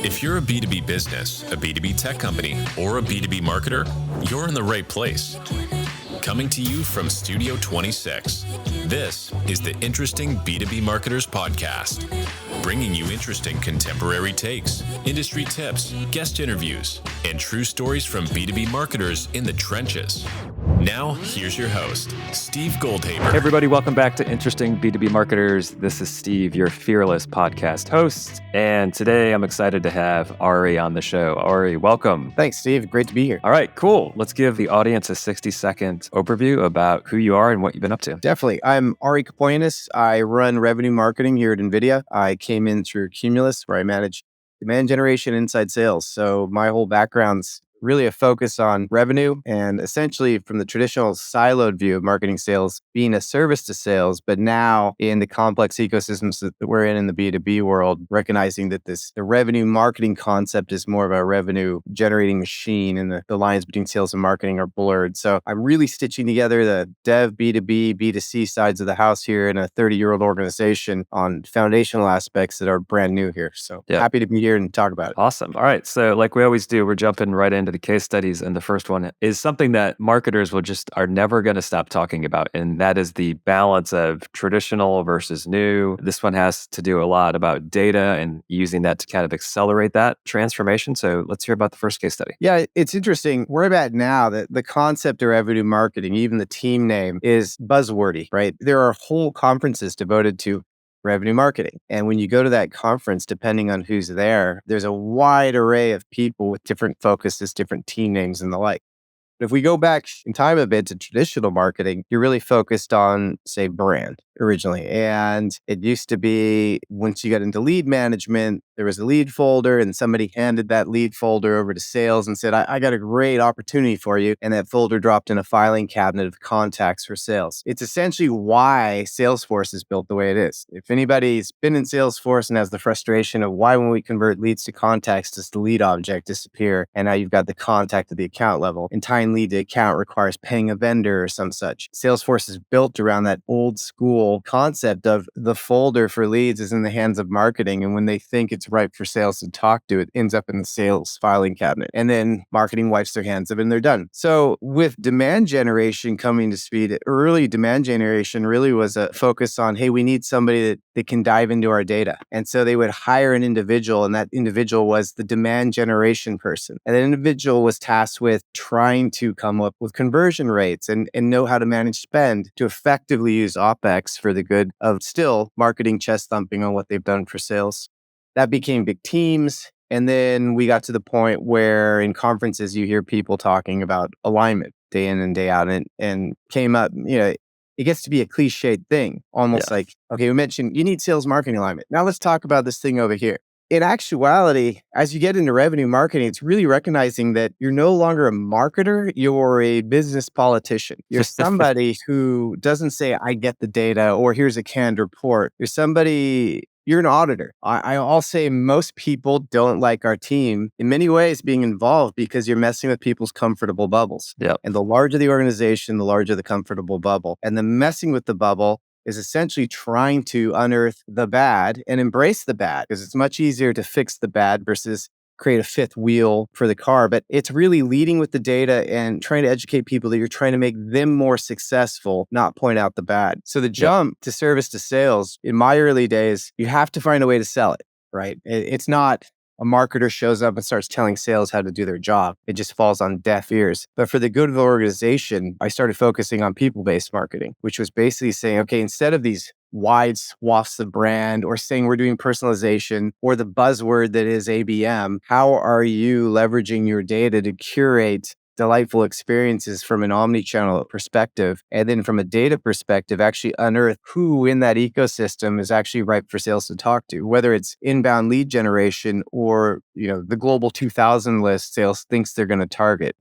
If you're a B2B business, a B2B tech company, or a B2B marketer, you're in the right place. Coming to you from Studio 26, this is the Interesting B2B Marketers podcast, bringing you interesting contemporary takes, industry tips, guest interviews, and true stories from B2B marketers in the trenches. Now, here's your host, Steve Goldhaber. Hey everybody, welcome back to Interesting B2B Marketers. This is Steve, your fearless podcast host. And today I'm excited to have Ari on the show. Ari, welcome. Thanks, Steve. Great to be here. All right, cool. Let's give the audience a 60-second overview about who you are and what you've been up to. Definitely. I'm Ari Capogeannis. I run revenue marketing here at Nvidia. I came in through Cumulus, where I manage demand generation inside sales. So my whole background's really a focus on revenue and essentially from the traditional siloed view of marketing sales being a service to sales, but now in the complex ecosystems that we're in the B2B world, recognizing that the revenue marketing concept is more of a revenue generating machine and the lines between sales and marketing are blurred. So I'm really stitching together the dev, B2B, B2C sides of the house here in a 30-year-old organization on foundational aspects that are brand new here. So happy to be here and talk about it. Awesome. All right. So like we always do, we're jumping right into the case studies. And the first one is something that marketers are never going to stop talking about. And that is the balance of traditional versus new. This one has to do a lot about data and using that to kind of accelerate that transformation. So let's hear about the first case study. Yeah, it's interesting. Where I'm at now, that the concept of revenue marketing, even the team name, is buzzwordy, right? There are whole conferences devoted to revenue marketing. And when you go to that conference, depending on who's there, there's a wide array of people with different focuses, different team names and the like. If we go back in time a bit to traditional marketing, you're really focused on, say, brand originally. And it used to be once you got into lead management, there was a lead folder and somebody handed that lead folder over to sales and said, I got a great opportunity for you. And that folder dropped in a filing cabinet of contacts for sales. It's essentially why Salesforce is built the way it is. If anybody's been in Salesforce and has the frustration of why when we convert leads to contacts, does the lead object disappear? And now you've got the contact at the account level. And tying lead to account requires paying a vendor or some such. Salesforce is built around that old school concept of the folder for leads is in the hands of marketing. And when they think it's ripe for sales to talk to, it ends up in the sales filing cabinet. And then marketing wipes their hands of it and they're done. So with demand generation coming to speed, early demand generation really was a focus on, hey, we need somebody that can dive into our data. And so they would hire an individual, and that individual was the demand generation person. And that individual was tasked with trying to come up with conversion rates and know how to manage spend to effectively use OpEx for the good of still marketing chest thumping on what they've done for sales. That became big teams. And then we got to the point where in conferences, you hear people talking about alignment day in and day out and came up, it gets to be a cliched thing, almost like, okay, we mentioned you need sales marketing alignment. Now let's talk about this thing over here. In actuality, as you get into revenue marketing, it's really recognizing that you're no longer a marketer, you're a business politician. You're somebody who doesn't say, I get the data, or here's a canned report. You're an auditor. I'll say most people don't like our team in many ways being involved because you're messing with people's comfortable bubbles. Yep. And the larger the organization, the larger the comfortable bubble. And the messing with the bubble is essentially trying to unearth the bad and embrace the bad, because it's much easier to fix the bad versus create a fifth wheel for the car. But it's really leading with the data and trying to educate people that you're trying to make them more successful, not point out the bad. So the jump to service to sales in my early days, you have to find a way to sell it, right? It's not a marketer shows up and starts telling sales how to do their job. It just falls on deaf ears. But for the good of the organization, I started focusing on people-based marketing, which was basically saying, okay, instead of these wide swaths of brand or saying we're doing personalization or the buzzword that is ABM, how are you leveraging your data to curate delightful experiences from an omni-channel perspective, and then from a data perspective, actually unearth who in that ecosystem is actually ripe for sales to talk to, whether it's inbound lead generation or, the global 2000 list sales thinks they're going to target,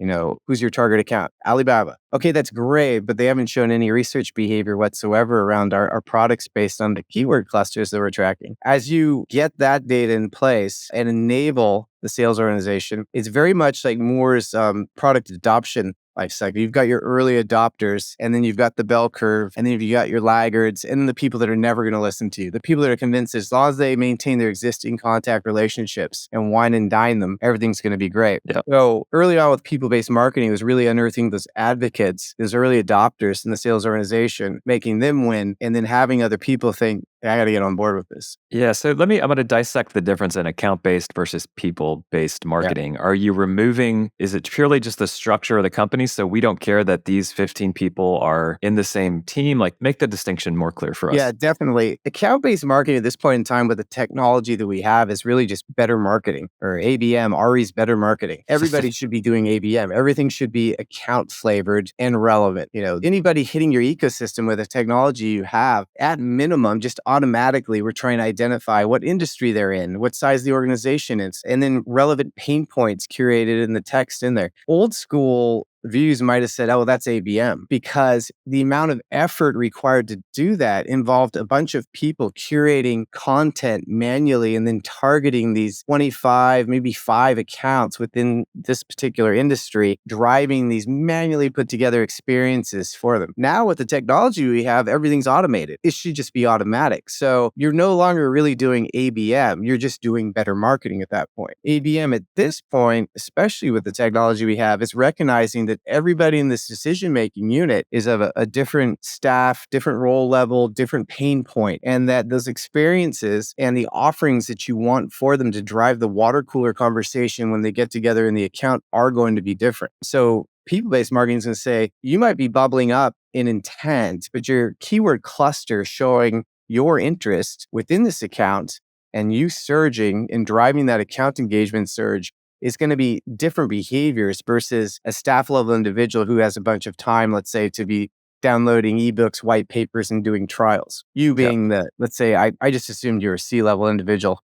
who's your target account? Alibaba. Okay, that's great, but they haven't shown any research behavior whatsoever around our products based on the keyword clusters that we're tracking. As you get that data in place and enable the sales organization, it's very much like Moore's product adoption life cycle. You've got your early adopters, and then you've got the bell curve, and then you've got your laggards, and then the people that are never going to listen to you. The people that are convinced as long as they maintain their existing contact relationships and wine and dine them, everything's going to be great. Yeah. So early on with people-based marketing, it was really unearthing those advocates, those early adopters in the sales organization, making them win, and then having other people think, I got to get on board with this. Yeah. So I'm going to dissect the difference in account-based versus people-based marketing. Are you removing, is it purely just the structure of the company? So we don't care that these 15 people are in the same team? Like, make the distinction more clear for us. Yeah, definitely. Account-based marketing at this point in time with the technology that we have is really just better marketing, or ABM, Ari's better marketing. Everybody should be doing ABM. Everything should be account flavored and relevant. Anybody hitting your ecosystem with the technology you have, at minimum, just automatically, we're trying to identify what industry they're in, what size the organization is, and then relevant pain points curated in the text in there. Old school views might have said, oh, well, that's ABM, because the amount of effort required to do that involved a bunch of people curating content manually and then targeting these 25, maybe 5 accounts within this particular industry, driving these manually put together experiences for them. Now with the technology we have, everything's automated. It should just be automatic. So you're no longer really doing ABM. You're just doing better marketing at that point. ABM at this point, especially with the technology we have, is recognizing that everybody in this decision-making unit is of a different staff, different role level, different pain point, and that those experiences and the offerings that you want for them to drive the water cooler conversation when they get together in the account are going to be different. So people-based marketing is going to say, you might be bubbling up in intent, but your keyword cluster showing your interest within this account and you surging and driving that account engagement surge is going to be different behaviors versus a staff level individual who has a bunch of time, let's say, to be downloading ebooks, white papers, and doing trials. You being let's say, I just assumed you're a C-level individual.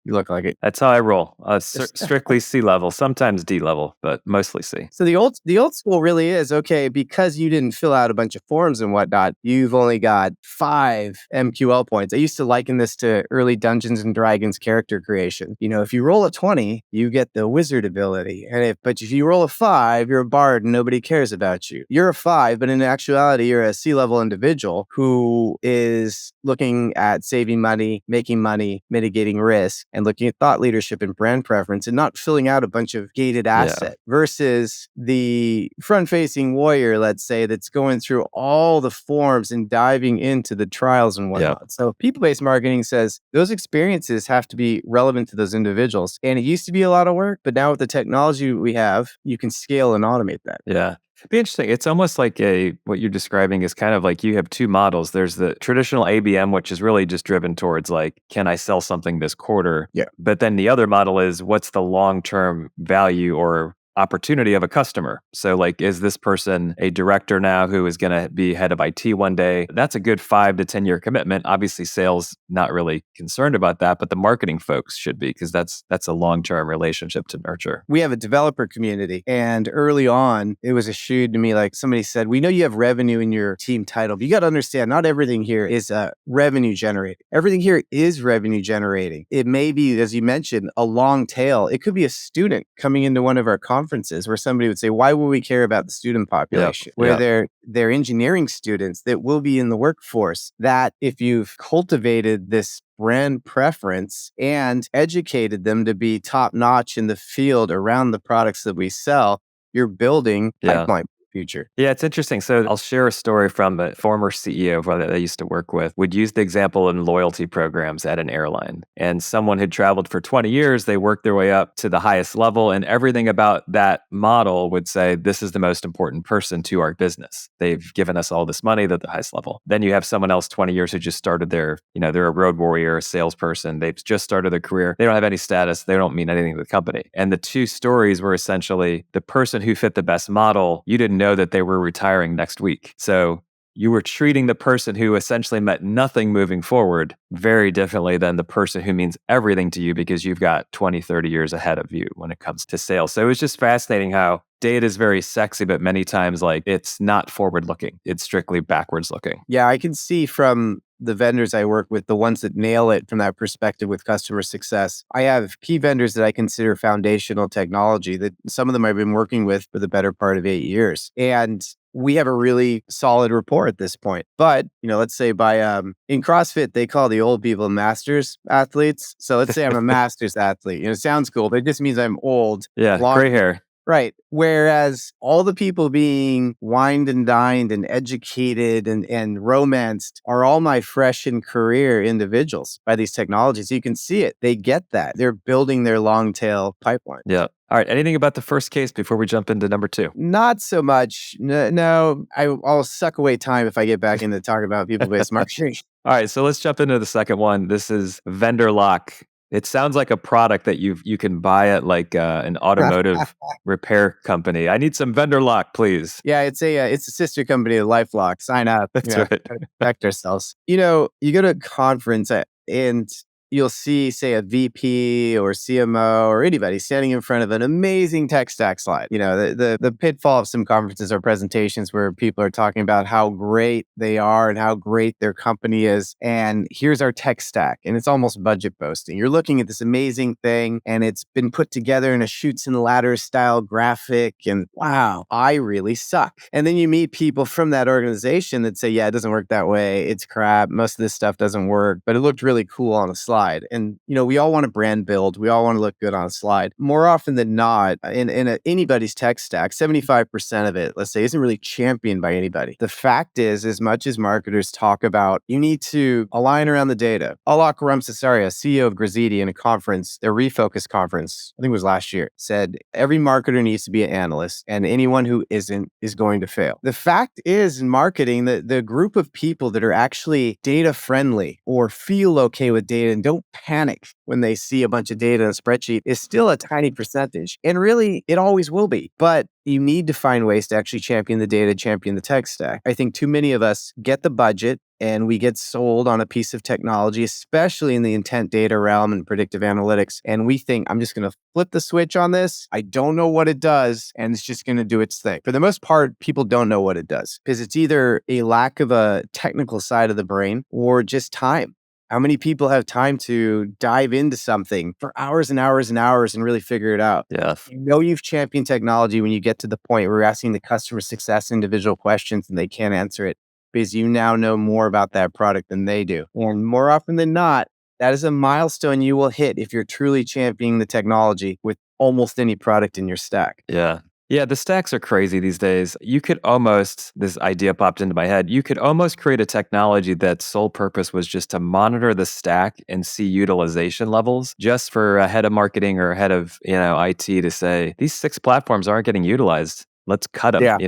You look like it. That's how I roll. Strictly C level, sometimes D level, but mostly C. So the old school really is, okay, because you didn't fill out a bunch of forms and whatnot, you've only got 5 MQL points. I used to liken this to early Dungeons and Dragons character creation. If you roll a 20, you get the wizard ability. But if you roll a 5, you're a bard and nobody cares about you. You're a 5, but in actuality, you're a C-level individual who is looking at saving money, making money, mitigating risk, and looking at thought leadership and brand preference and not filling out a bunch of gated asset versus the front-facing warrior, let's say, that's going through all the forms and diving into the trials and whatnot. Yeah. So people-based marketing says those experiences have to be relevant to those individuals. And it used to be a lot of work, but now with the technology we have, you can scale and automate that. Yeah. It'd be interesting. It's almost like what you're describing is kind of like you have 2 models. There's the traditional ABM, which is really just driven towards like, can I sell something this quarter? Yeah. But then the other model is what's the long-term value or opportunity of a customer. So like, is this person a director now who is going to be head of IT one day? That's a good 5 to 10 year commitment. Obviously, sales not really concerned about that, but the marketing folks should be, because that's a long-term relationship to nurture. We have a developer community, and early on, it was eschewed to me, like somebody said, we know you have revenue in your team title, but you got to understand, not everything here is revenue generating. Everything here is revenue generating. It may be, as you mentioned, a long tail. It could be a student coming into one of our conferences where somebody would say, why would we care about the student population? Where they're engineering students that will be in the workforce, that if you've cultivated this brand preference and educated them to be top notch in the field around the products that we sell, you're building pipeline. Future. Yeah, it's interesting. So I'll share a story from a former CEO that I used to work with. Would use the example in loyalty programs at an airline. And someone who'd traveled for 20 years, they worked their way up to the highest level, and everything about that model would say, this is the most important person to our business. They've given us all this money, they're at the highest level. Then you have someone else 20 years who just started they're a road warrior, a salesperson. They've just started their career. They don't have any status. They don't mean anything to the company. And the 2 stories were essentially the person who fit the best model, you didn't know that they were retiring next week. So you were treating the person who essentially meant nothing moving forward very differently than the person who means everything to you because you've got 20, 30 years ahead of you when it comes to sales. So it was just fascinating how data is very sexy, but many times like it's not forward looking. It's strictly backwards looking. Yeah, I can see from the vendors I work with, the ones that nail it from that perspective with customer success. I have key vendors that I consider foundational technology that some of them I've been working with for the better part of 8 years. And we have a really solid rapport at this point. But, let's say in CrossFit, they call the old people masters athletes. So let's say I'm a masters athlete. It sounds cool, but it just means I'm old. Yeah, long gray hair. Right. Whereas all the people being wined and dined and educated and romanced are all my fresh and career individuals by these technologies. You can see it. They get that. They're building their long tail pipeline. Yeah. All right. Anything about the first case before we jump into number 2? Not so much. No, I'll suck away time if I get back into talking about people-based marketing. All right. So let's jump into the second one. This is vendor lock. It sounds like a product that you can buy at like an automotive repair company. I need some vendor lock, please. Yeah, it's a sister company of LifeLock. Sign up. That's right. Protect ourselves. You go to a conference and you'll see, say, a VP or CMO or anybody standing in front of an amazing tech stack slide. The pitfall of some conferences or presentations where people are talking about how great they are and how great their company is. And here's our tech stack. And it's almost budget boasting. You're looking at this amazing thing and it's been put together in a Chutes and Ladders style graphic. And wow, I really suck. And then you meet people from that organization that say, yeah, it doesn't work that way. It's crap. Most of this stuff doesn't work, but it looked really cool on a slide. And, we all want to brand build. We all want to look good on a slide. More often than not, in anybody's tech stack, 75% of it, let's say, isn't really championed by anybody. The fact is, as much as marketers talk about, you need to align around the data. Alok Ramsasaria, CEO of Grazidi, in a conference, their Refocus conference, I think it was last year, said every marketer needs to be an analyst and anyone who isn't is going to fail. The fact is, in marketing, the group of people that are actually data friendly or feel okay with data and don't panic when they see a bunch of data in a spreadsheet is still a tiny percentage. And really, it always will be. But you need to find ways to actually champion the data, champion the tech stack. I think too many of us get the budget and we get sold on a piece of technology, especially in the intent data realm and predictive analytics. And we think, I'm just going to flip the switch on this. I don't know what it does, and it's just going to do its thing. For the most part, people don't know what it does because it's either a lack of a technical side of the brain or just time. How many people have time to dive into something for hours and hours and hours and really figure it out? Yeah. You've championed technology when you get to the point where you're asking the customer success individual questions and they can't answer it because you now know more about that product than they do. And more often than not, that is a milestone you will hit if you're truly championing the technology with almost any product in your stack. Yeah. Yeah, the stacks are crazy these days. This idea popped into my head. You could almost create a technology that sole purpose was just to monitor the stack and see utilization levels just for a head of marketing or a head of, IT to say, these 6 platforms aren't getting utilized. Let's cut them, Yeah.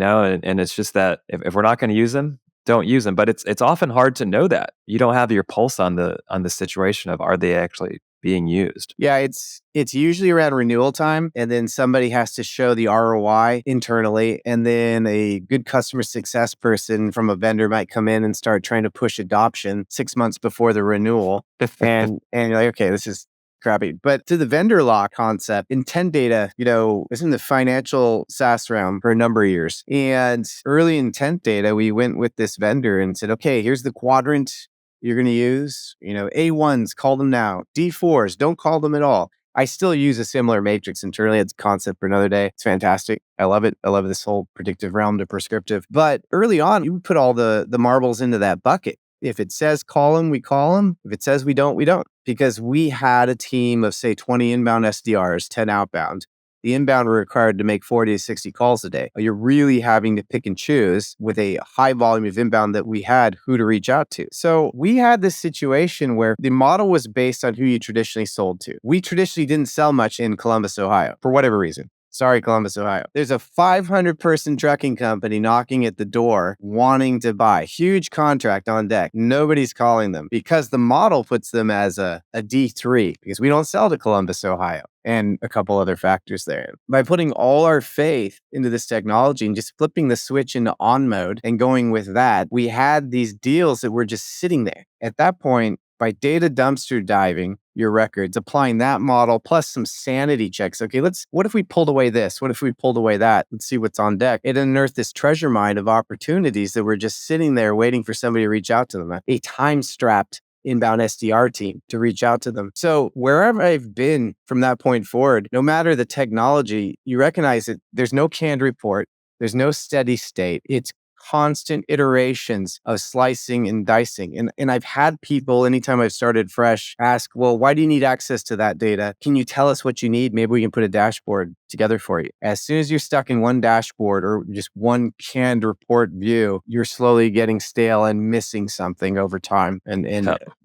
and it's just that if we're not going to use them, don't use them. But it's often hard to know that. You don't have your pulse on the situation of are they actually being used. Yeah, it's usually around renewal time, and then somebody has to show the ROI internally, and then a good customer success person from a vendor might come in and start trying to push adoption 6 months before the renewal, and you're like, okay, this is crappy. But to the vendor lock concept, intent data, is in the financial SaaS realm for a number of years, and early intent data, we went with this vendor and said, okay, here's the quadrant you're going to use, A1s, call them now. D4s, don't call them at all. I still use a similar matrix internally. It's a concept for another day. It's fantastic. I love it. I love this whole predictive realm to prescriptive. But early on, you put all the marbles into that bucket. If it says call them, we call them. If it says we don't, we don't. Because we had a team of, say, 20 inbound SDRs, 10 outbound. The inbound were required to make 40 to 60 calls a day. You're really having to pick and choose with a high volume of inbound that we had who to reach out to. So we had this situation where the model was based on who you traditionally sold to. We traditionally didn't sell much in Columbus, Ohio, for whatever reason. Sorry, Columbus, Ohio. There's a 500-person trucking company knocking at the door wanting to buy. Huge contract on deck. Nobody's calling them because the model puts them as a D3 because we don't sell to Columbus, Ohio, and a couple other factors there. By putting all our faith into this technology and just flipping the switch into on mode and going with that, we had these deals that were just sitting there. At that point, by data dumpster diving your records, applying that model plus some sanity checks. Okay, what if we pulled away this? What if we pulled away that? Let's see what's on deck. It unearthed this treasure mine of opportunities that were just sitting there waiting for somebody to reach out to them. A time-strapped inbound SDR team to reach out to them. So wherever I've been from that point forward, no matter the technology, you recognize that there's no canned report. There's no steady state. It's constant iterations of slicing and dicing. And I've had people, anytime I've started fresh, ask, well, why do you need access to that data? Can you tell us what you need? Maybe we can put a dashboard together for you. As soon as you're stuck in one dashboard or just one canned report view, you're slowly getting stale and missing something over time and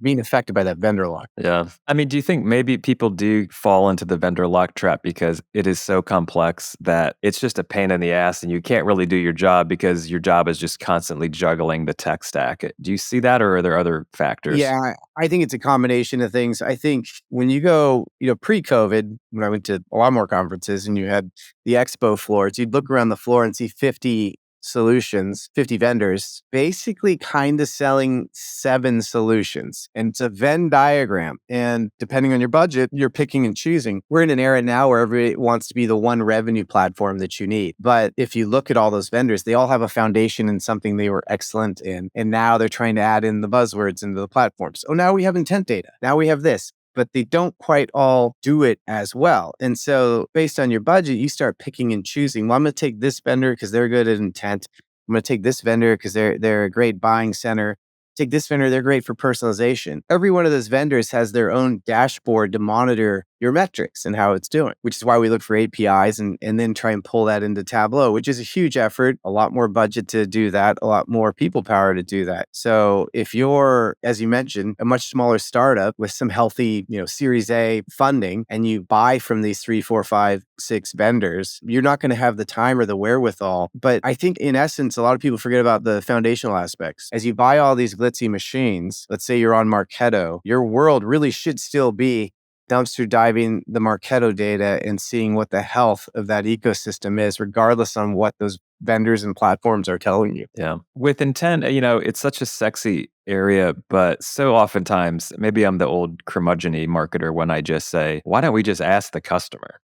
being affected by that vendor lock. Yeah. I mean, do you think maybe people do fall into the vendor lock trap because it is so complex that it's just a pain in the ass and you can't really do your job because your job is just constantly juggling the tech stack? Do you see that, or are there other factors? Yeah, I think it's a combination of things. I think when you go, pre-COVID, when I went to a lot more conferences and you had the expo floors, you'd look around the floor and see 50 solutions, 50 vendors, basically kind of selling 7 solutions. And it's a Venn diagram. And depending on your budget, you're picking and choosing. We're in an era now where everybody wants to be the one revenue platform that you need. But if you look at all those vendors, they all have a foundation in something they were excellent in. And now they're trying to add in the buzzwords into the platforms. Oh, now we have intent data. Now we have this. But they don't quite all do it as well. And so based on your budget, you start picking and choosing. Well, I'm going to take this vendor because they're good at intent. I'm going to take this vendor because they're a great buying center. Take this vendor, they're great for personalization. Every one of those vendors has their own dashboard to monitor your metrics and how it's doing, which is why we look for APIs and then try and pull that into Tableau, which is a huge effort, a lot more budget to do that, a lot more people power to do that. So if you're, as you mentioned, a much smaller startup with some healthy, Series A funding, and you buy from these 3, 4, 5, 6 vendors, you're not going to have the time or the wherewithal. But I think in essence, a lot of people forget about the foundational aspects. As you buy all these glitzy machines, let's say you're on Marketo, your world really should still be dumpster diving the Marketo data and seeing what the health of that ecosystem is, regardless on what those vendors and platforms are telling you. Yeah. With intent, it's such a sexy area, but so oftentimes, maybe I'm the old curmudgeon-y marketer when I just say, why don't we just ask the customer?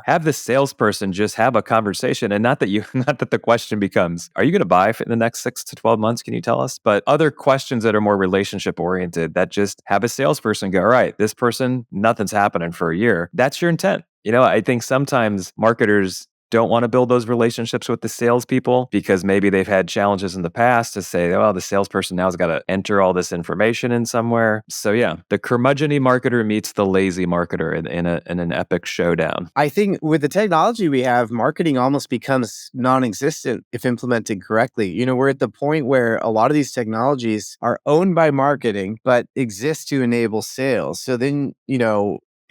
Have the salesperson just have a conversation, and not that the question becomes, are you going to buy in the next 6 to 12 months? Can you tell us? But other questions that are more relationship oriented, that just have a salesperson go, all right, this person, nothing's happening for a year. That's your intent. I think sometimes marketers don't want to build those relationships with the salespeople because maybe they've had challenges in the past to say, oh, the salesperson now has got to enter all this information in somewhere. So yeah, the curmudgeon-y marketer meets the lazy marketer in an epic showdown. I think with the technology we have, marketing almost becomes non-existent if implemented correctly. We're at the point where a lot of these technologies are owned by marketing, but exist to enable sales. So then,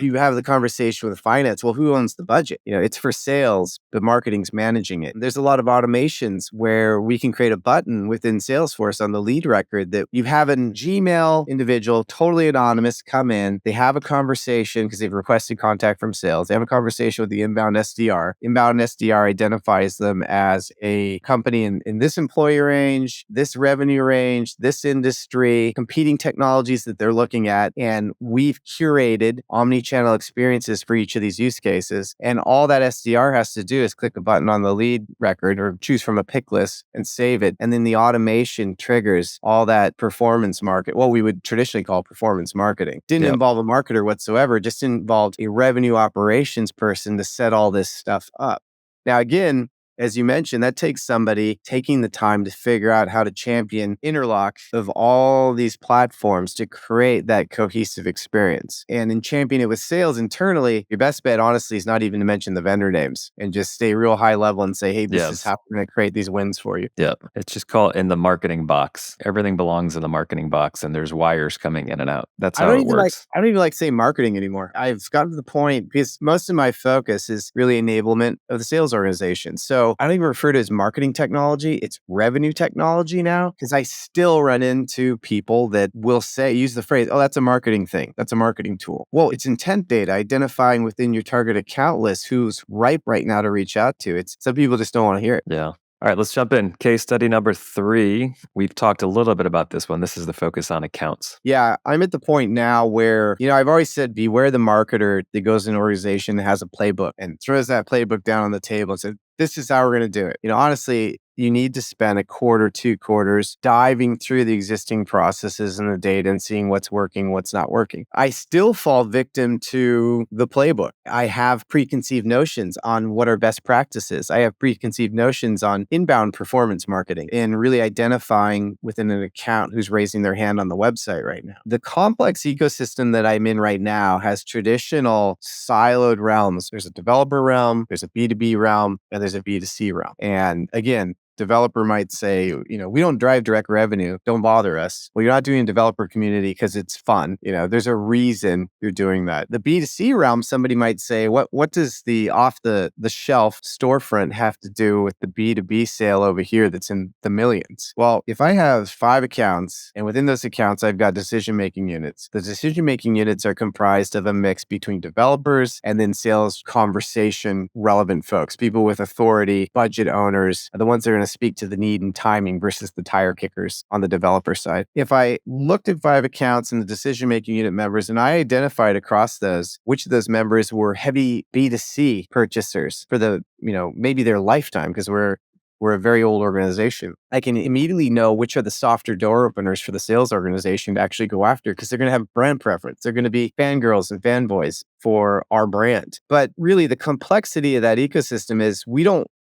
you have the conversation with finance. Well, who owns the budget? It's for sales, but marketing's managing it. There's a lot of automations where we can create a button within Salesforce on the lead record that you have a Gmail individual, totally anonymous, come in. They have a conversation because they've requested contact from sales. They have a conversation with the inbound SDR. Inbound SDR identifies them as a company in this employee range, this revenue range, this industry, competing technologies that they're looking at. And we've curated omni-channel experiences for each of these use cases. And all that SDR has to do is click a button on the lead record or choose from a pick list and save it. And then the automation triggers all that performance what we would traditionally call performance marketing. Didn't involve a marketer whatsoever, just involved a revenue operations person to set all this stuff up. Now, again, as you mentioned, that takes somebody taking the time to figure out how to champion interlock of all these platforms to create that cohesive experience. And in championing it with sales internally, your best bet, honestly, is not even to mention the vendor names and just stay real high level and say, hey, this is how we're going to create these wins for you. Yeah. It's just called in the marketing box. Everything belongs in the marketing box, and there's wires coming in and out. That's how it works. I don't even like saying marketing anymore. I've gotten to the point because most of my focus is really enablement of the sales organization. So I don't even refer to it as marketing technology. It's revenue technology now, because I still run into people that will use the phrase, oh, that's a marketing thing. That's a marketing tool. Well, it's intent data, identifying within your target account list who's ripe right now to reach out to. Some people just don't want to hear it. Yeah. All right, let's jump in. Case study number 3. We've talked a little bit about this one. This is the focus on accounts. Yeah, I'm at the point now where, I've always said beware the marketer that goes in an organization that has a playbook and throws that playbook down on the table and says, this is how we're going to do it. Honestly, you need to spend a quarter, 2 quarters diving through the existing processes and the data and seeing what's working, what's not working. I still fall victim to the playbook. I have preconceived notions on what are best practices. I have preconceived notions on inbound performance marketing and really identifying within an account who's raising their hand on the website right now. The complex ecosystem that I'm in right now has traditional siloed realms. There's a developer realm, there's a B2B realm, and there's a B2C realm. And again, developer might say, we don't drive direct revenue. Don't bother us. Well, you're not doing a developer community because it's fun. There's a reason you're doing that. The B2C realm, somebody might say, what does the off the shelf storefront have to do with the B2B sale over here that's in the millions? Well, if I have 5 accounts and within those accounts, I've got decision-making units. The decision-making units are comprised of a mix between developers and then sales conversation relevant folks, people with authority, budget owners, the ones that are going to speak to the need and timing versus the tire kickers on the developer side. If I looked at 5 accounts and the decision-making unit members, and I identified across those, which of those members were heavy B2C purchasers for the, maybe their lifetime, because we're a very old organization, I can immediately know which are the softer door openers for the sales organization to actually go after because they're going to have brand preference. They're going to be fangirls and fanboys for our brand. But really, the complexity of that ecosystem is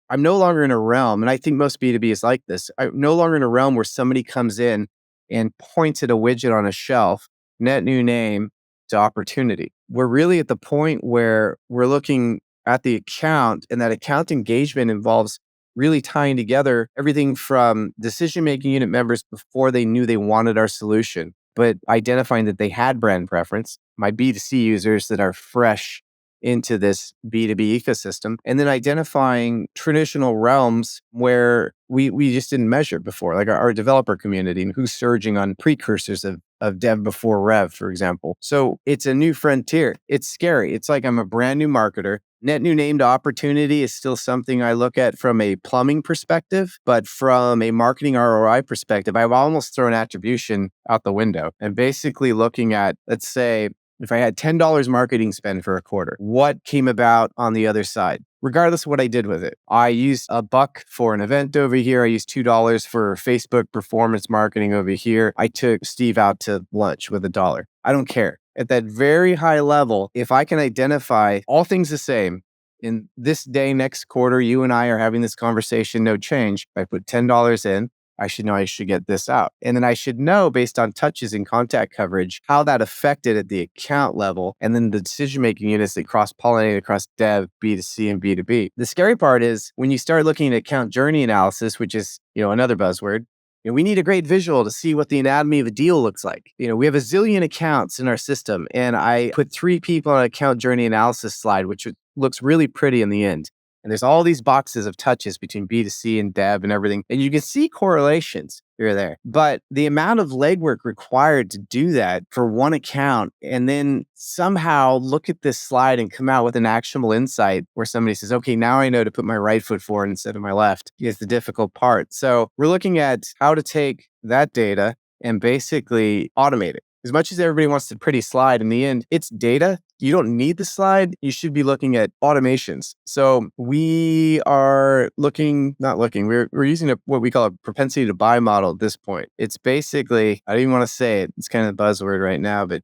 I'm no longer in a realm, and I think most B2B is like this. I'm no longer in a realm where somebody comes in and points at a widget on a shelf, net new name to opportunity. We're really at the point where we're looking at the account, and that account engagement involves really tying together everything from decision-making unit members before they knew they wanted our solution, but identifying that they had brand preference, my B2C users that are fresh into this B2B ecosystem, and then identifying traditional realms where we just didn't measure before, like our developer community and who's surging on precursors of dev before rev, for example. So it's a new frontier. It's scary. It's like I'm a brand new marketer. Net new name to opportunity is still something I look at from a plumbing perspective, but from a marketing ROI perspective, I've almost thrown attribution out the window and basically looking at, let's say, if I had $10 marketing spend for a quarter, what came about on the other side? Regardless of what I did with it. I used $1 for an event over here. I used $2 for Facebook performance marketing over here. I took Steve out to lunch with $1. I don't care. At that very high level, if I can identify all things the same, in this day, next quarter, you and I are having this conversation, no change. If I put $10 in, I should know I should get this out. And then I should know based on touches and contact coverage, how that affected at the account level. And then the decision-making units that cross-pollinate across dev, B2C, and B2B. The scary part is when you start looking at account journey analysis, which is, another buzzword, we need a great visual to see what the anatomy of a deal looks like. We have a zillion accounts in our system, and I put 3 people on an account journey analysis slide, which looks really pretty in the end. And there's all these boxes of touches between B2C and dev and everything. And you can see correlations here or there. But the amount of legwork required to do that for one account and then somehow look at this slide and come out with an actionable insight where somebody says, okay, now I know to put my right foot forward instead of my left is the difficult part. So we're looking at how to take that data and basically automate it. As much as everybody wants the pretty slide, in the end, it's data. You don't need the slide. You should be looking at automations. So we are we're using what we call a propensity to buy model at this point. It's basically, I don't even want to say it. It's kind of a buzzword right now, but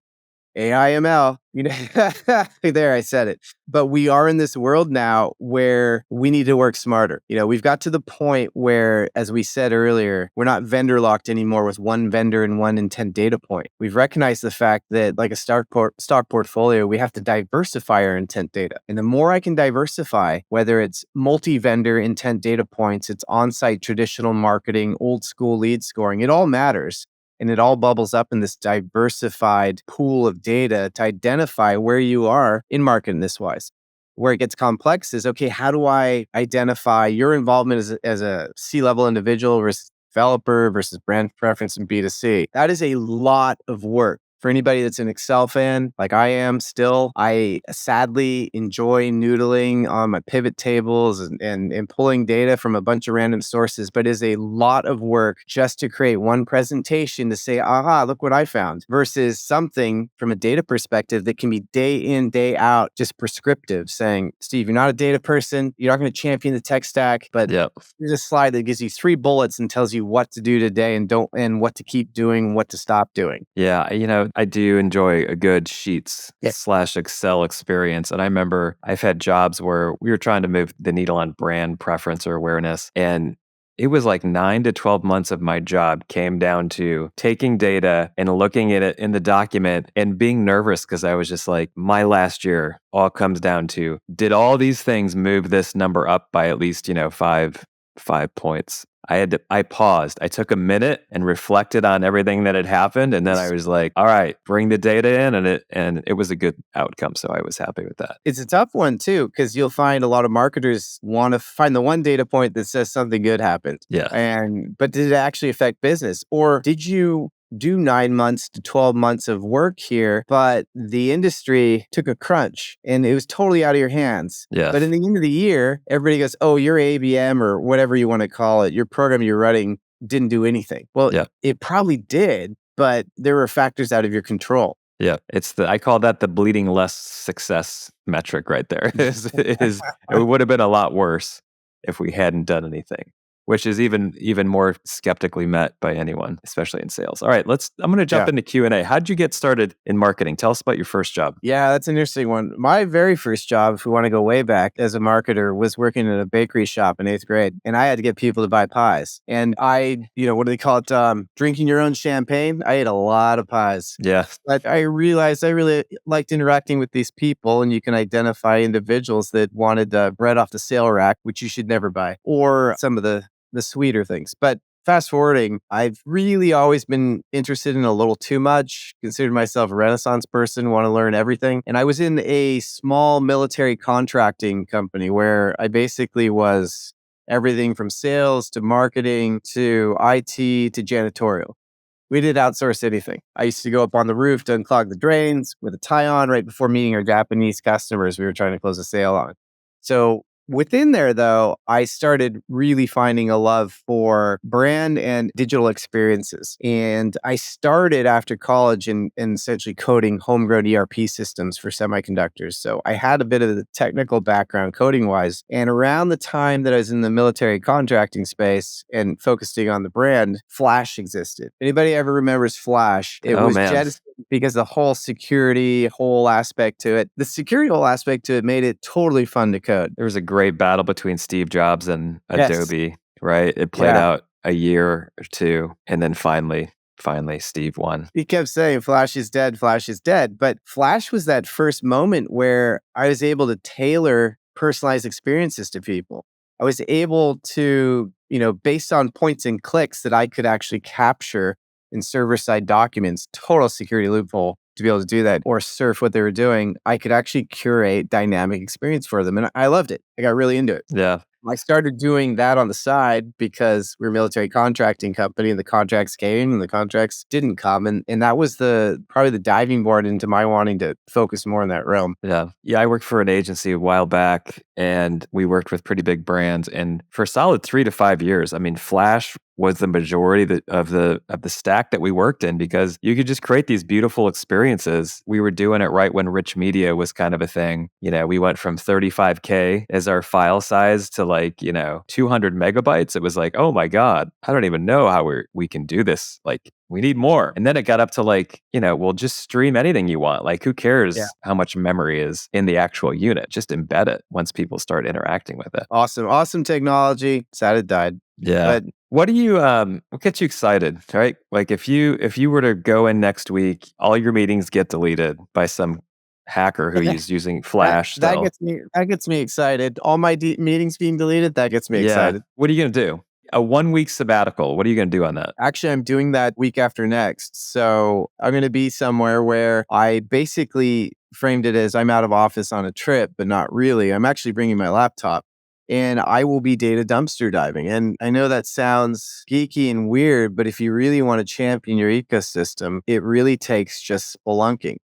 AI ML, there, I said it. But we are in this world now where we need to work smarter. We've got to the point where, as we said earlier, we're not vendor locked anymore with one vendor and one intent data point. We've recognized the fact that, like a stock portfolio, we have to diversify our intent data. And the more I can diversify, whether it's multi-vendor intent data points, it's on-site traditional marketing, old school lead scoring, it all matters. And it all bubbles up in this diversified pool of data to identify where you are in marketing this wise. Where it gets complex is, okay, how do I identify your involvement as a C-level individual versus developer versus brand preference in B2C? That is a lot of work. For anybody that's an Excel fan, like I am still, I sadly enjoy noodling on my pivot tables and pulling data from a bunch of random sources, but it is a lot of work just to create one presentation to say, aha, look what I found, versus something from a data perspective that can be day in, day out, just prescriptive, saying, Steve, you're not a data person. You're not going to champion the tech stack, but Yep. here's a slide that gives you 3 bullets and tells you what to do today and what to keep doing and what to stop doing. Yeah, I do enjoy a good Sheets Yeah. / Excel experience. And I remember I've had jobs where we were trying to move the needle on brand preference or awareness. And it was like 9 to 12 months of my job came down to taking data and looking at it in the document and being nervous because I was just like, my last year all comes down to, did all these things move this number up by at least, 5 points? I paused. I took a minute and reflected on everything that had happened. And then I was like, all right, bring the data in. And it was a good outcome. So I was happy with that. It's a tough one too, because you'll find a lot of marketers want to find the one data point that says something good happened. Yeah. But did it actually affect business? Or did you do 9 months to 12 months of work here, but the industry took a crunch and it was totally out of your hands? Yes. But in the end of the year, everybody goes, oh, your ABM or whatever you want to call it, your program you're running didn't do anything. Well, Yeah. it probably did, but there were factors out of your control. Yeah, I call that the bleeding less success metric right there. It would have been a lot worse if we hadn't done anything, which is even more skeptically met by anyone, especially in sales. All right, I'm going to jump into Q&A. How'd you get started in marketing? Tell us about your first job. Yeah, that's an interesting one. My very first job, if we want to go way back as a marketer, was working in a bakery shop in 8th grade. And I had to get people to buy pies. And what do they call it? Drinking your own champagne. I ate a lot of pies. Yeah. But I realized I really liked interacting with these people, and you can identify individuals that wanted bread off the sale rack, which you should never buy, or some of the sweeter things. But fast forwarding, I've really always been interested in a little too much, considered myself a Renaissance person, want to learn everything. And I was in a small military contracting company where I basically was everything from sales to marketing to IT to janitorial. We did outsource anything. I used to go up on the roof to unclog the drains with a tie on right before meeting our Japanese customers we were trying to close a sale on. So within there, though, I started really finding a love for brand and digital experiences. And I started after college in essentially coding homegrown ERP systems for semiconductors. So I had a bit of the technical background coding wise. And around the time that I was in the military contracting space and focusing on the brand, Flash existed. Anybody ever remembers Flash? It was jettisoned because the whole security whole aspect to it. The security whole aspect to it made it totally fun to code. There was a great battle between Steve Jobs and Adobe, right? It played out a year or two, and then finally Steve won. He kept saying, Flash is dead, Flash is dead. But Flash was that first moment where I was able to tailor personalized experiences to people. I was able to, based on points and clicks that I could actually capture in server-side documents, total security loophole to be able to do that or surf what they were doing. I could actually curate dynamic experience for them. And I loved it. I got really into it. Yeah. I started doing that on the side because we're a military contracting company and the contracts came and the contracts didn't come. And that was probably the diving board into my wanting to focus more in that realm. Yeah. Yeah. I worked for an agency a while back and we worked with pretty big brands. And for a solid 3 to 5 years, I mean, Flash was the majority of the stack that we worked in because you could just create these beautiful experiences. We were doing it right when rich media was kind of a thing. We went from 35K as our file size to 200 megabytes. It was like, oh my God, I don't even know how we can do this. We need more. And then it got up to we'll just stream anything you want. Who cares how much memory is in the actual unit? Just embed it once people start interacting with it. Awesome technology. Sad it died. Yeah. But what gets you excited, right? If you were to go in next week, all your meetings get deleted by some hacker who is using Flash. That gets me excited. All my meetings being deleted, that gets me excited. What are you going to do? A 1 week sabbatical. What are you going to do on that? Actually, I'm doing that week after next. So I'm going to be somewhere where I basically framed it as I'm out of office on a trip, but not really. I'm actually bringing my laptop. and I will be data dumpster diving. And I know that sounds geeky and weird, but if you really want to champion your ecosystem, it really takes just spelunking.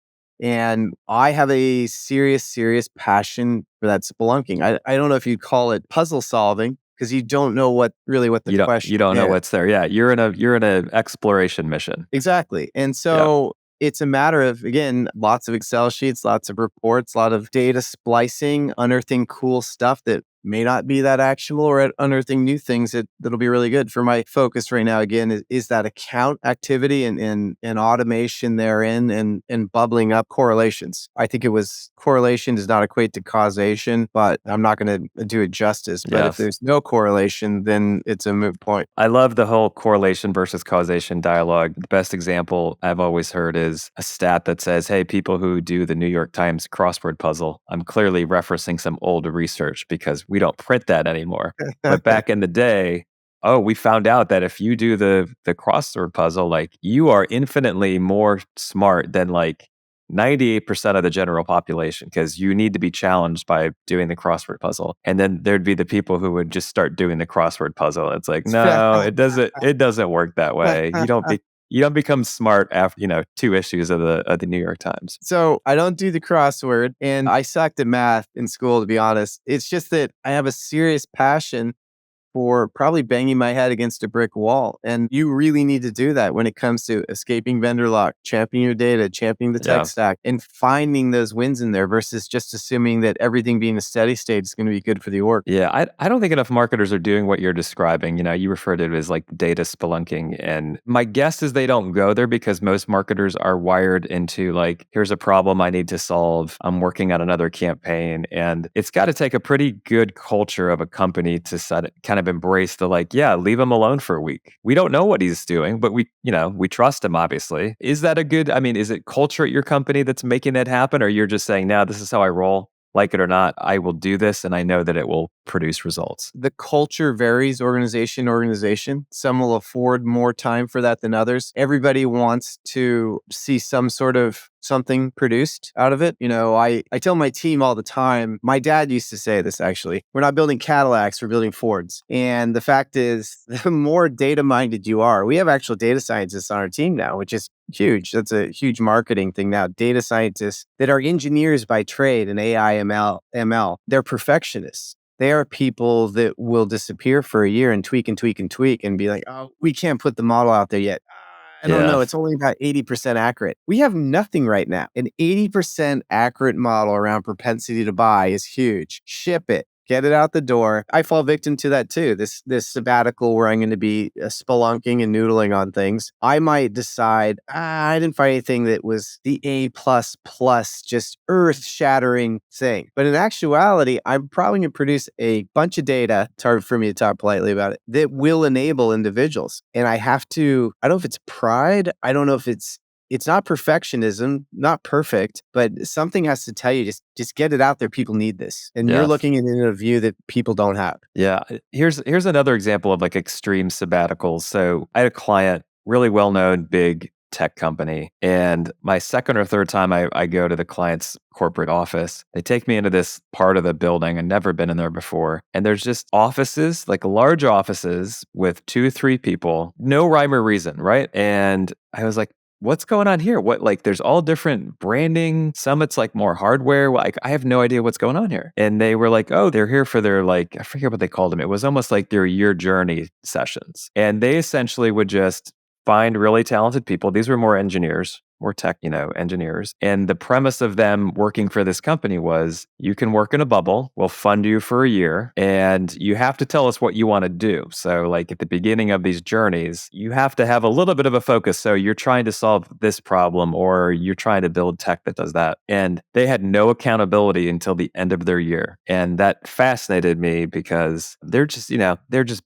And I have a serious passion for that spelunking. I don't know if you'd call it puzzle solving because you don't know what the You question don't know is. what's there. Yeah, you're in a exploration mission. Exactly. And Yeah. so it's a matter of, again, lots of Excel sheets, lots of reports, a lot of data splicing, unearthing cool stuff that may not be that actionable, or unearthing new things that'll be really good. For my focus right now, again, is that account activity and automation therein and bubbling up correlations. I think it was correlation does not equate to causation, but I'm not going to do it justice. But if Yes. there's no correlation, then it's a moot point. I love the whole correlation versus causation dialogue. The best example I've always heard is a stat that says, hey, people who do the New York Times crossword puzzle, I'm clearly referencing some old research because we don't print that anymore. But back in the day, oh, we found out that if you do the crossword puzzle, like you are infinitely more smart than like 98% of the general population because you need to be challenged by doing the crossword puzzle. And then there'd be the people who would just start doing the crossword puzzle. It's like, no, it doesn't work that way. You don't become smart after, 2 issues of the New York Times. So I don't do the crossword, and I sucked at math in school, to be honest. It's just that I have a serious passion for probably banging my head against a brick wall. And you really need to do that when it comes to escaping vendor lock, championing your data, championing the tech Yeah. stack, and finding those wins in there versus just assuming that everything being a steady state is going to be good for the org. Yeah, I don't think enough marketers are doing what you're describing. You referred to it as like data spelunking. And my guess is they don't go there because most marketers are wired into like, here's a problem I need to solve. I'm working on another campaign. And it's got to take a pretty good culture of a company to kind of embrace the like, yeah, leave him alone for a week. We don't know what he's doing, but we trust him, obviously. Is that is it culture at your company that's making that happen? Or you're just saying, no, this is how I roll? Like it or not, I will do this and I know that it will produce results. The culture varies organization to organization. Some will afford more time for that than others. Everybody wants to see some sort of something produced out of it. I tell my team all the time, my dad used to say this actually, we're not building Cadillacs, we're building Fords. And the fact is, the more data minded you are, we have actual data scientists on our team now, which is huge. That's a huge marketing thing now. Data scientists that are engineers by trade in AI, ML, they're perfectionists. They are people that will disappear for a year and tweak and be like, oh, we can't put the model out there yet. I don't know. It's only about 80% accurate. We have nothing right now. An 80% accurate model around propensity to buy is huge. Ship it. Get it out the door. I fall victim to that too. This sabbatical where I'm going to be spelunking and noodling on things. I might decide I didn't find anything that was the A++, just earth-shattering thing. But in actuality, I'm probably going to produce a bunch of data. It's hard for me to talk politely about it that will enable individuals. And I don't know if it's pride. I don't know if it's not perfectionism, not perfect, but something has to tell you, just get it out there. People need this. And you're looking at it in a view that people don't have. Yeah. Here's another example of like extreme sabbaticals. So I had a client, really well-known, big tech company. And my second or third time I go to the client's corporate office, they take me into this part of the building. I'd never been in there before. And there's just offices, like large offices with 2-3 people, no rhyme or reason, right? And I was like, what's going on here? There's all different branding. Some it's like more hardware. Like, I have no idea what's going on here. And they were like, oh, they're here for their I forget what they called them. It was almost like their year journey sessions. And they essentially would just find really talented people. These were more engineers, more tech, engineers. And the premise of them working for this company was you can work in a bubble. We'll fund you for a year and you have to tell us what you want to do. So like at the beginning of these journeys, you have to have a little bit of a focus. So you're trying to solve this problem or you're trying to build tech that does that. And they had no accountability until the end of their year. And that fascinated me because they're just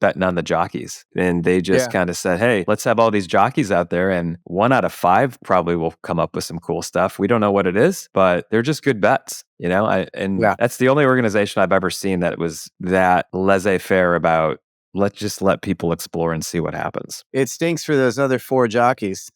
betting on the jockeys. And they just kind of said, hey, let's have all these jockeys out there. And 1 out of 5 probably will come up with some cool stuff. We don't know what it is, but they're just good bets, That's the only organization I've ever seen that was that laissez-faire about let's just let people explore and see what happens. It stinks for those other 4 jockeys.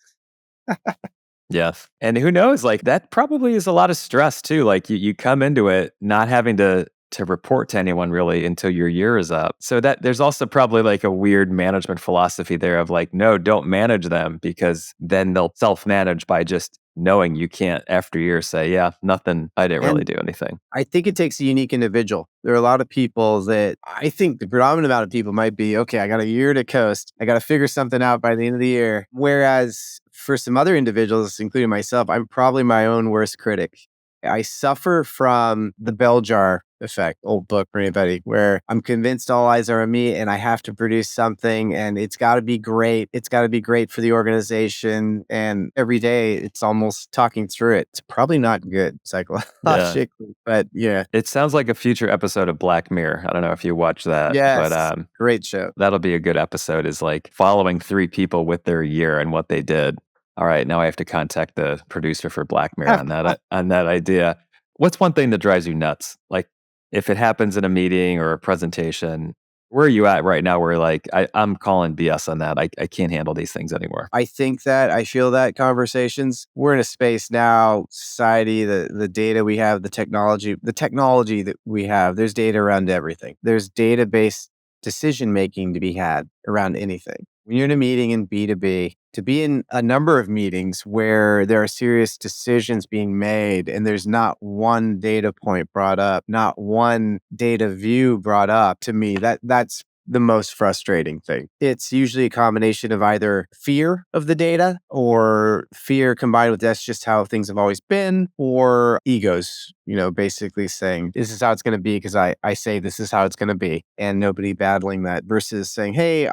Yes. And who knows, like that probably is a lot of stress too. Like you come into it not having to to report to anyone really until your year is up. So that there's also probably like a weird management philosophy there of like, no, don't manage them because then they'll self-manage by just knowing you can't after years say, yeah, nothing, I didn't really And do anything. I think it takes a unique individual. There are a lot of people that I think the predominant amount of people might be, okay, I got a year to coast. I got to figure something out by the end of the year. Whereas for some other individuals, including myself, I'm probably my own worst critic. I suffer from the bell jar effect, old book for anybody, where I'm convinced all eyes are on me and I have to produce something and it's got to be great. It's got to be great for the organization. And every day it's almost talking through it. It's probably not good Yeah. psychologically, but yeah. It sounds like a future episode of Black Mirror. I don't know if you watch that, but Yes. Great show. that'll be a good episode is like following three people with their year and what they did. All right, now I have to contact the producer for Black Mirror on that idea. What's one thing that drives you nuts? Like if it happens in a meeting or a presentation, where are you at right now where like I'm calling BS on that. I can't handle these things anymore. I think that I feel that conversations. We're in a space now, society, the data we have, the technology that we have, there's data around everything. There's database decision making to be had around anything. When you're in a meeting in B2B, to be in a number of meetings where there are serious decisions being made and there's not one data point brought up, not one data view brought up, to me, that's the most frustrating thing. It's usually a combination of either fear of the data or fear combined with that's just how things have always been, or egos, basically saying this is how it's going to be because I say this is how it's going to be, and nobody battling that versus saying, hey,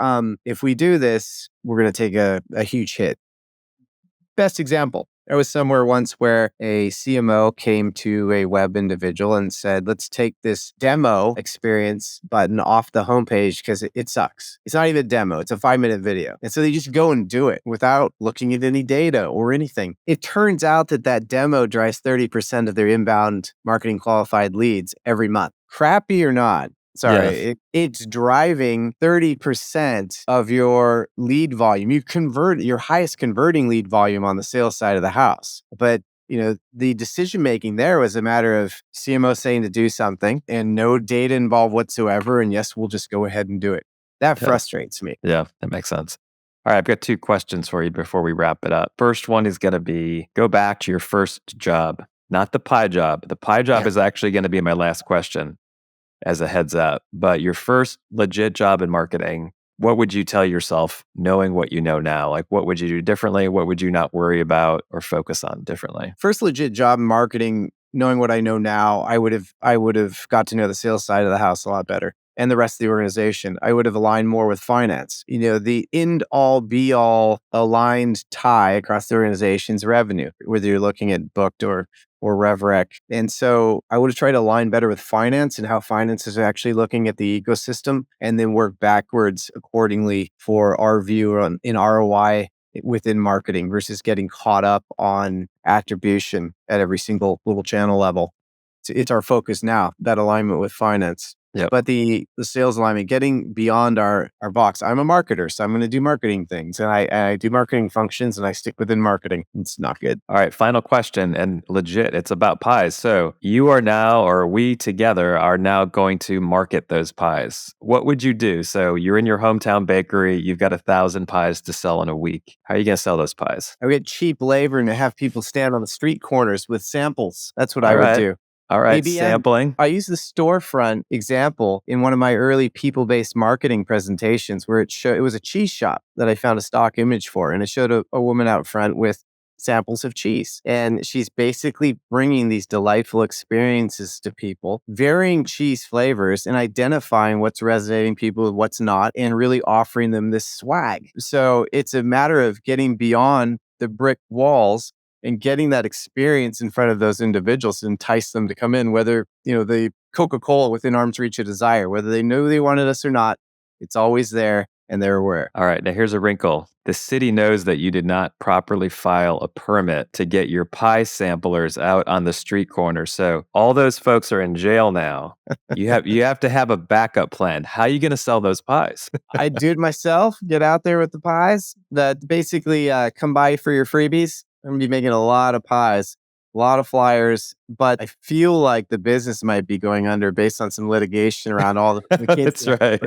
if we do this, we're going to take a huge hit. Best example. I was somewhere once where a CMO came to a web individual and said, let's take this demo experience button off the homepage because it sucks. It's not even a demo. It's a 5-minute video. And so they just go and do it without looking at any data or anything. It turns out that demo drives 30% of their inbound marketing qualified leads every month. Crappy or not, sorry, it's driving 30% of your lead volume. You convert your highest converting lead volume on the sales side of the house. But the decision making there was a matter of CMO saying to do something and no data involved whatsoever. And yes, we'll just go ahead and do it. That frustrates me. Yeah, that makes sense. All right, I've got two questions for you before we wrap it up. First one is going to be go back to your first job, not the pie job. The pie job is actually going to be my last question as a heads up. But your first legit job in marketing, what would you tell yourself knowing what you know now? Like what would you do differently? What would you not worry about or focus on differently? First legit job in marketing, knowing what I know now, I would have got to know the sales side of the house a lot better and the rest of the organization. I would have aligned more with finance. The end all be all aligned tie across the organization's revenue, whether you're looking at booked or rev rec. And so I would have tried to align better with finance and how finance is actually looking at the ecosystem and then work backwards accordingly for our view in ROI within marketing versus getting caught up on attribution at every single little channel level. It's our focus now, that alignment with finance. Yep. But the sales alignment, getting beyond our box. I'm a marketer, so I'm going to do marketing things. And I do marketing functions and I stick within marketing. It's not good. All right, final question and legit, it's about pies. So you are now, or we together are now going to market those pies. What would you do? So you're in your hometown bakery, you've got 1,000 pies to sell in a week. How are you going to sell those pies? I would get cheap labor and have people stand on the street corners with samples. That's what I would do. All right, ABM. sampling. I use the storefront example in one of my early people-based marketing presentations where it was a cheese shop that I found a stock image for. And it showed a woman out front with samples of cheese. And she's basically bringing these delightful experiences to people, varying cheese flavors and identifying what's resonating people with what's not, and really offering them this swag. So it's a matter of getting beyond the brick walls and getting that experience in front of those individuals to entice them to come in, whether, the Coca-Cola within arm's reach of desire, whether they knew they wanted us or not, it's always there and they're aware. All right, now here's a wrinkle. The city knows that you did not properly file a permit to get your pie samplers out on the street corner. So all those folks are in jail now. You have to have a backup plan. How are you going to sell those pies? I do it myself, get out there with the pies that basically come by for your freebies. I'm going to be making a lot of pies. a lot of flyers, but I feel like the business might be going under based on some litigation around all the kids. That's right.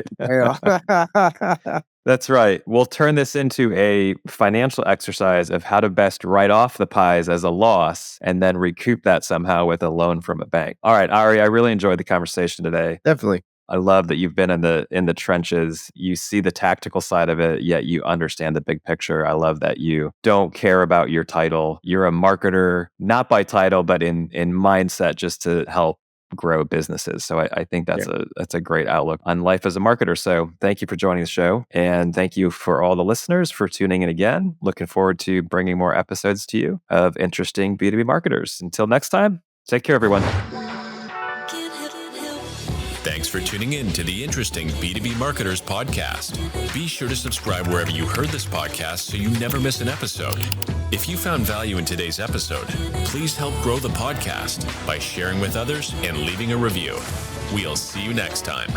That's right. We'll turn this into a financial exercise of how to best write off the pies as a loss and then recoup that somehow with a loan from a bank. All right, Ari, I really enjoyed the conversation today. Definitely. I love that you've been in the trenches. You see the tactical side of it, yet you understand the big picture. I love that you don't care about your title. You're a marketer, not by title, but in mindset, just to help grow businesses. So I think that's a great outlook on life as a marketer. So thank you for joining the show. And thank you for all the listeners for tuning in again. Looking forward to bringing more episodes to you of interesting B2B marketers. Until next time, take care, everyone. Thanks for tuning in to the Interesting B2B Marketers podcast. Be sure to subscribe wherever you heard this podcast so you never miss an episode. If you found value in today's episode, please help grow the podcast by sharing with others and leaving a review. We'll see you next time.